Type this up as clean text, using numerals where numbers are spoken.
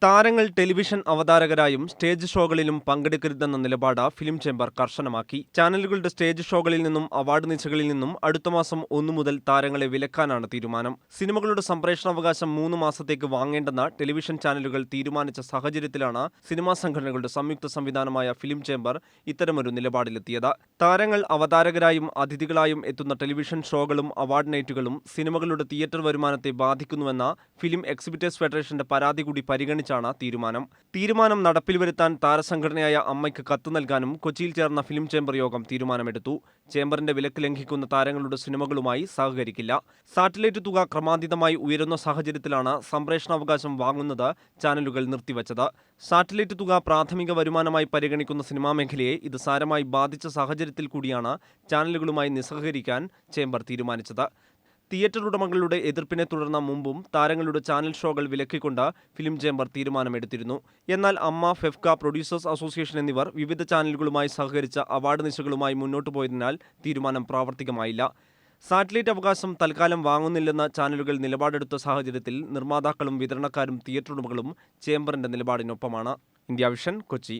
താരങ്ങൾ television അവതാരകരായും stage ഷോകളിലും പങ്കെടുക്കരുതെന്ന നിലപാട് film chamber കർശനമാക്കി. ചാനലുകളുടെ സ്റ്റേജ് ഷോകളിൽ നിന്നും അവാർഡ് നിശകളിൽ നിന്നും അടുത്ത മാസം 1 മുതൽ താരങ്ങളെ വിലക്കാനാണ് തീരുമാനം. സിനിമകളുടെ സംപ്രേഷണാവകാശം 3 മാസത്തേക്ക് വാങ്ങേണ്ടെന്ന് ടെലിവിഷൻ ചാനലുകൾ തീരുമാനിച്ച സാഹചര്യത്തിലാണ് സിനിമാ സംഘടനകളുടെ സംയുക്ത സംവിധാനമായ ഫിലിം ചേംബർ ഇത്തരമൊരു നിലപാടിലെത്തിയത്. താരങ്ങൾ അവതാരകരായും അതിഥികളായും എത്തുന്ന ടെലിവിഷൻ ഷോകളും അവാർഡ് നൈറ്റുകളും സിനിമകളുടെ തിയേറ്റർ വരുമാനത്തെ ബാധിക്കുന്നുവെന്ന ഫിലിം എക്സിബിറ്റേഴ്സ് ഫെഡറേഷന്റെ പരാതി കൂടി പരിഗണിച്ചാണ് തീരുമാനം നടപ്പിൽ വരുത്താൻ താരസംഘടനയായ അമ്മയ്ക്ക് കത്ത് നൽകാനും കൊച്ചിയിൽ ചേർന്ന ഫിലിം ചേംബർ യോഗം തീരുമാനമെടുത്തു. ചേംബറിന്റെ വിലക്ക് ലംഘിക്കുന്ന താരങ്ങളുടെ സിനിമകളുമായി സഹകരിക്കില്ല. സാറ്റലൈറ്റ് തുക ക്രമാതീതമായി ഉയരുന്ന സാഹചര്യത്തിലാണ് സംപ്രേഷണാവകാശം വാങ്ങുന്നത് ചാനലുകൾ നിർത്തിവച്ചത്. സാറ്റലൈറ്റ് തുക പ്രാഥമിക വരുമാനമായി പരിഗണിക്കുന്ന സിനിമാ മേഖലയെ ഇത് സാരമായി ബാധിച്ച സാഹചര്യത്തിൽ കൂടിയാണ് ചാനലുകളുമായി നിസ്സഹകരിക്കാൻ ചേംബർ തീരുമാനിച്ചത്. തിയേറ്റർ ഉടമകളുടെ എതിർപ്പിനെ തുടർന്ന് മുമ്പും താരങ്ങളുടെ ചാനൽ ഷോകൾ വിലക്കിക്കൊണ്ട് ഫിലിം ചേംബർ തീരുമാനമെടുത്തിരുന്നു. എന്നാൽ അമ്മ, ഫെഫ്ക, പ്രൊഡ്യൂസേഴ്സ് അസോസിയേഷൻ എന്നിവർ വിവിധ ചാനലുകളുമായി സഹകരിച്ച അവാർഡ് നിശകളുമായി മുന്നോട്ടു പോയതിനാൽ തീരുമാനം പ്രാവർത്തികമായില്ല. സാറ്റലൈറ്റ് അവകാശം തൽക്കാലം വാങ്ങുന്നില്ലെന്ന് ചാനലുകൾ നിലപാടെടുത്ത സാഹചര്യത്തിൽ നിർമ്മാതാക്കളും വിതരണക്കാരും തിയേറ്റർ ഉടമകളും ചേംബറിന്റെ നിലപാടിനൊപ്പമാണ്. India vision, Kochi.